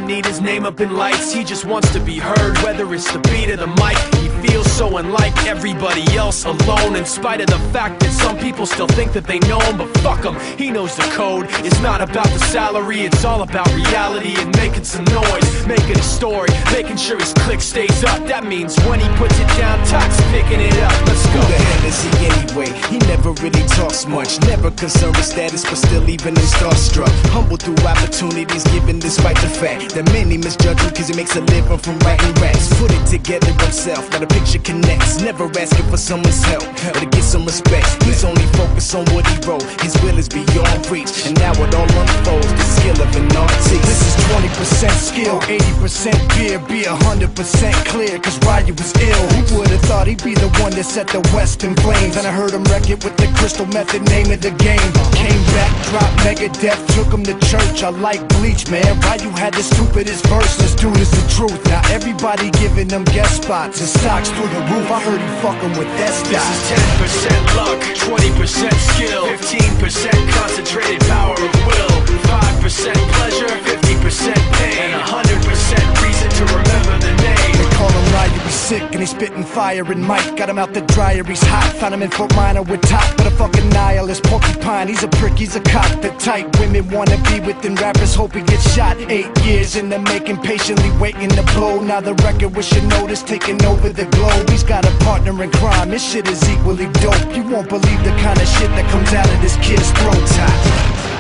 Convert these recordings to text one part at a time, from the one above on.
doesn't need his name up in lights, he just wants to be heard, whether it's the beat or the mic. He feels so unlike everybody else, alone, in spite of the fact that some people still think that they know him. But fuck him, he knows the code. It's not about the salary, it's all about reality and making some noise, making a story, making sure his click stays up. That means when he puts it down, Tox picking it up. Let's go. Who the hell is he anyway? He never really talks much, never concerned with status, but still even him starstruck. Humble through opportunities given despite the fact that many misjudge him cause he makes a living from writing raps. Put it together himself, now the picture connects, never asking for someone's help or to get some respect. He's only focused on what he wrote, his will is beyond reach, and now it all unfolds, the skill of an artist. This is 20% skill, 80% fear, be 100% clear, cause Ryu was ill. Who would've thought he'd be the one that set the West in flames? And I heard him wreck it with the Crystal Method, name of the game. Came back, dropped Megadeth, took him to church. I like Bleach, man, Ryu had the stupidest verse. Let's do this the truth. Now everybody giving them guest spots and stocks through the roof. I heard he fucking with that stock. This is 10% luck, 20% skill, 15% concentrated power of will, 5% pleasure, 50% pain, and 100% reason to remember the name. They call him Ryu, he's sick and he's spitting fire. And Mike got him out the dryer, he's hot. Found him in Fort Minor with top, but a fucking nihilist porcupine. He's a prick, he's a cock. The type women wanna be within rappers, hope he gets shot. 8 years in the making, patiently waiting to blow. Now the record with your notice taking over the globe. He's got a partner in crime, his shit is equally dope. You won't believe the kind of shit that comes out of this kid's throat.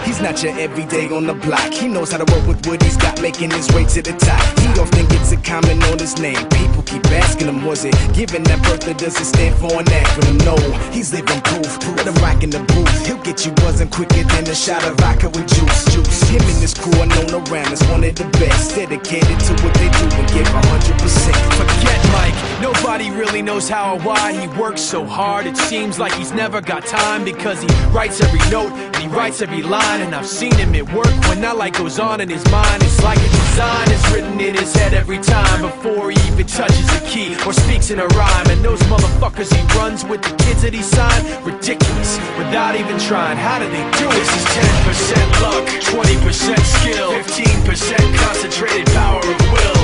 He's not your everyday on the block. He knows how to work with what he's got, making his way to the top. He often gets a comment on his name. People keep asking him, was it given that birth or does it stand for an acronym? No, he's living proof. Let him rock in the booth. He'll get you buzzing quicker than a shot of vodka with juice. Him and his crew are known around as one of the best, dedicated to what they do and give 100%. Forget Mike, nobody really knows how or why he works so hard. It seems like he's never got time because he writes every note and he writes every line. And I've seen him at work when that light goes on in his mind. It's like a design is written in his head every time before he even touches a key or speaks in a rhyme. And those motherfuckers he runs with, the kids that he signed, ridiculous, without even trying. How do they do it? This is 10% luck, 20% skill, 15% concentrated power of will,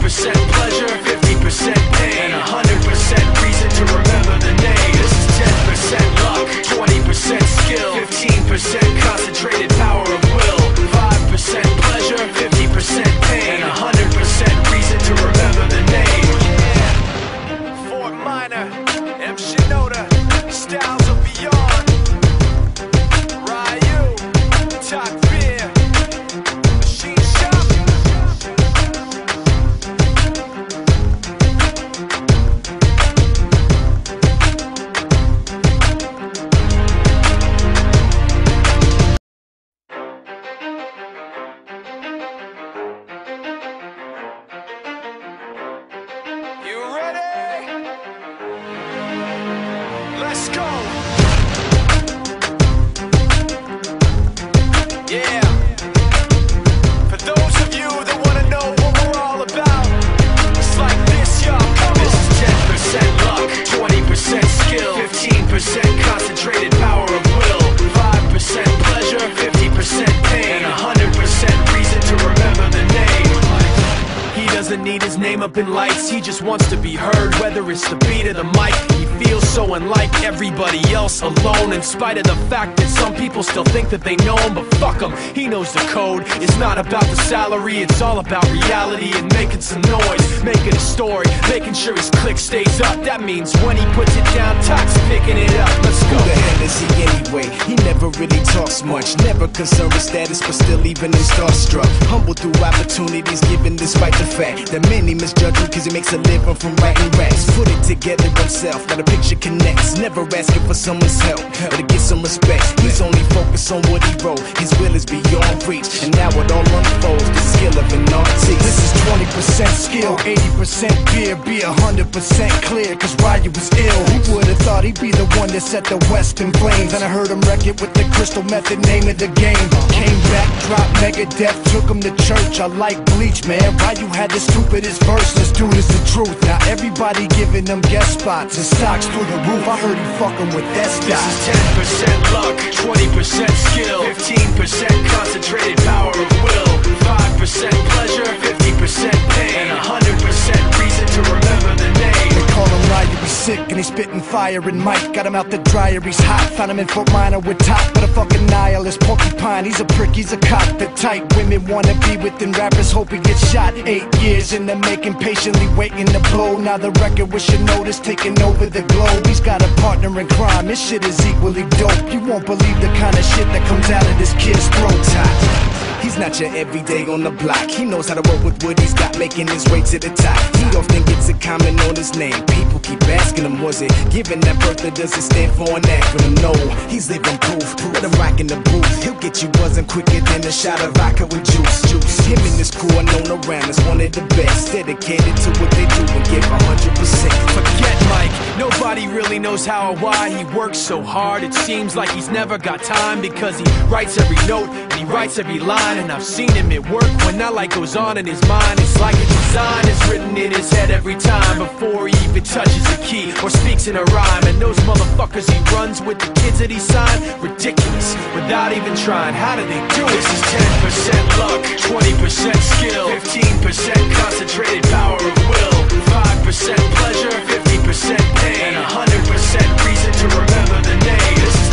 5% pleasure, 50% pain, and 100% reason to remember the name. This is 10% luck, 20% skill, 15% concentrated power of will, 5% pleasure, 50% pain, and 100% reason to remember the name. Yeah. Fort Minor, M. Shinoda, Styles of Beyond, Ryu, Talk Beer, Machine Shop. You ready? Let's go. Yeah. For those of you that want to know what we're all about, it's like this, y'all. This is 10% luck, 20% skill, 15% concentrated power of will, 5% pleasure, 50% pain, and 100% reason to remember the name. He doesn't need his name up in lights, he just wants to be heard, whether it's the beat or the mic. He feels so unlike everybody else, alone, in spite of the fact that some people still think that they know him. But fuck him, he knows the code. It's not about the salary, it's all about reality and making some noise, making a story, making sure his click stays up. That means when he puts it down, Tox picking it up. Let's go. Who the hell is he anyway? He never really talks much, never concerned with status, but still even him starstruck. Humble through opportunities given despite the fact that many misjudge him cause he makes a living from writing raps. Put it together himself, now the picture connects, never asking for someone's help or to get some respect. He's only focused on what he wrote, his will is beyond reach, and now it all unfolds, the skill of an artist. This is 20% skill, 80% fear, be 100% clear, cause Ryu was ill. Who would've thought he'd be the one that set the West in flames? And I heard him wreck it with the Crystal Method, name of the game. Came back, dropped Megadeth, took him to church. I like Bleach, man, Ryu had the stupidest verse. Let's do this the truth. Now everybody giving them guest spots and stocks through the roof. I heard he fucking with that stock. This is 10% luck, 20% skill, 15% concentrated power of will, 5% pleasure, sick and he's spitting fire and Mike got him out the dryer, he's hot. Found him in Fort Minor with top, but a fucking nihilist porcupine. He's a prick, he's a cock. The type women wanna be with, and rappers hope he gets shot. 8 years in the making, patiently waiting to blow. Now the record with your notice taking over the globe. He's got a partner in crime, this shit is equally dope. You won't believe the kind of shit that comes out of this kid's throat. He's not your everyday on the block. He knows how to work with what he's got, making his way to the top. He often gets a comment on his name. People keep asking him, was it given that birth, or does it stand for an acronym? No, he's living proof. Let him rock in the booth. He'll get you buzzing quicker than a shot of vodka with juice. Him and his crew are known around as one of the best, dedicated to what they do and give 100%. Forget Mike, nobody really knows how or why he works so hard. It seems like he's never got time, because he writes every note and he writes every line. And I've seen him at work when that light goes on in his mind. It's like a design is written in his head every time, before he even touches a key or speaks in a rhyme. And those motherfuckers he runs with, the kids that he signed, ridiculous, without even trying. How do they do it? This is 10% luck, 20% skill, 15% concentrated power of will, 5% pleasure, 50% pain, and 100% reason to remember the name. This is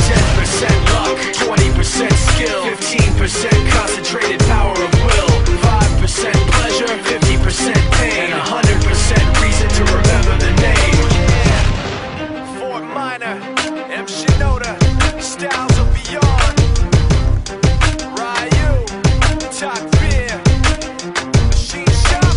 10% luck, 20% skill, 15% concentrated power of will, 5% pleasure, 50% pain, and 100% reason to remember the name. Fort Minor, M. Shinoda, Styles of Beyond, Ryu, Talk Beer, Machine Shop.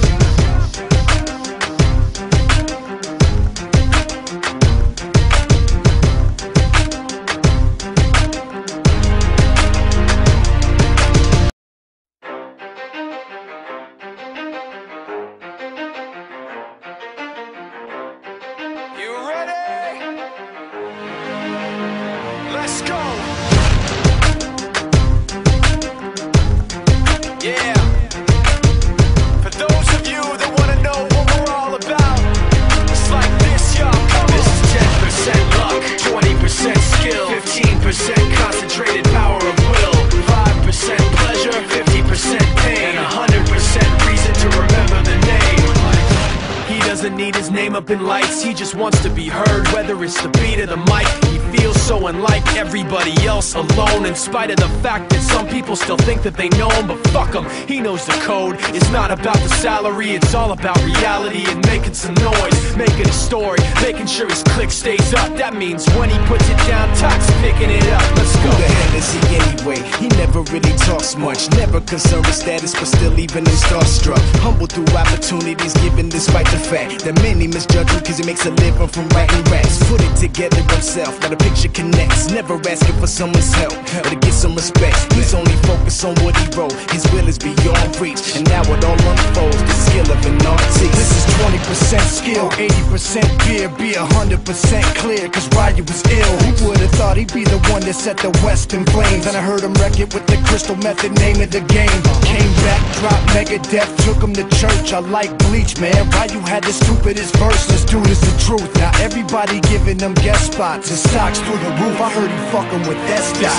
You ready? Let's go. Yeah. For those of you that want to know what we're all about, it's like this, y'all. This is 10% luck, 20% skill, 15% concentrated power of will, 5% pleasure, 50% pain, and 100% reason to remember the name. He doesn't need his name up in lights, he just wants to be heard, whether it's the beat or the mic. He feels so unlike everybody else, alone, in spite of the fact that some people still think that they know him. But fuck him, he knows the code. It's not about the salary, it's all about reality and making some noise, making a story, making sure his click stays up. That means when he puts it down, Talk's picking it up. Let's go. Who the hell is he anyway? He never really talks much, never concerned with status, but still even him starstruck. Humble through opportunities given, despite the fact that many misjudge him cause he makes a living from writing raps. Put it together himself, now the picture connects. Never asking for someone's help or to get some respect. He's only focused on what he wrote. His will is beyond reach, and now it all unfolds. The skill of an artist. This is 20% skill, 80% beer, be 100% clear, cause Ryu was ill. Who would've thought he'd be the one that set the West in flames? And I heard him wreck it with the Crystal Method, name of the game. Came back, dropped Megadeth, took him to church. I like Bleach, man. Ryu had the stupidest verse. Let's do this the truth. Now everybody giving them guest spots and stocks through the roof. I heard he fucking with that stock.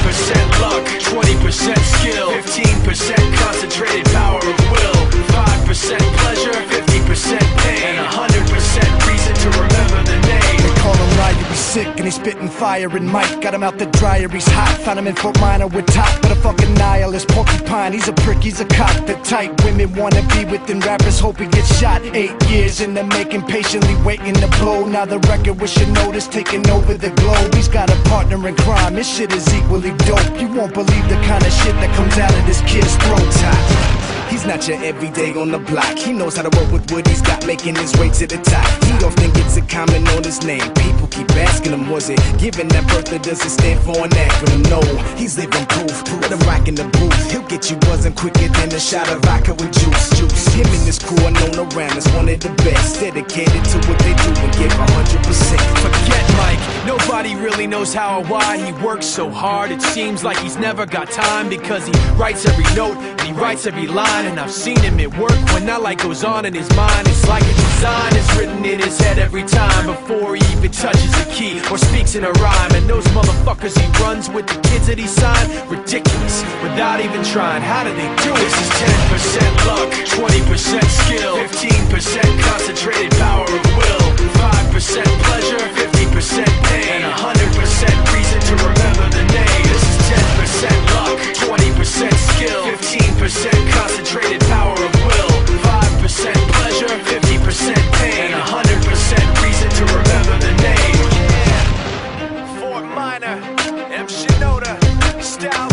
This is 10% luck, 20% skill, 15% concentrated power of will, 5% pleasure, 50% pain, and 100% reason to remember the name. They call him Ryu, he's sick and he's spitting fire and Mike got him out the dryer, he's hot. Found him in Fort Minor with top, but a fucking nihilist porcupine. He's a prick, he's a cock. The type women wanna be with, and rappers hope he gets shot. 8 years in the making, patiently waiting to blow. Now the record with your notice taking over the globe. He's got a partner in crime, this shit is equally dope. You won't believe the kind of shit that comes out of this kid's throat. He's not your everyday on the block. He knows how to work with what he's got, making his way to the top. He often gets a comment on his name. People keep asking him, was it given that birth, or does it stand for an acronym? No, he's living proof. Let him rock in the booth. He'll get you buzzing quicker than a shot of vodka with juice. Him and his crew are known around as one of the best, dedicated to what they do and give 100%. Forget Mike, nobody really knows how or why he works so hard. It seems like he's never got time, because he writes every note and he writes every line. And I've seen him at work when that light goes on in his mind. It's like a design is written in his head every time, before he even touches a key or speaks in a rhyme. And those motherfuckers he runs with, the kids that he signed, ridiculous, without even trying. How do they do it? This is 10% luck, 20% skill, 15% concentrated power of will, 5% 10% pleasure, 50% pain, and 100% reason to remember the name. This is 10% luck, 20% skill, 15% concentrated power of will, 5% pleasure, 50% pain, and 100% reason to remember the name. Fort Minor, M. Shinoda, Style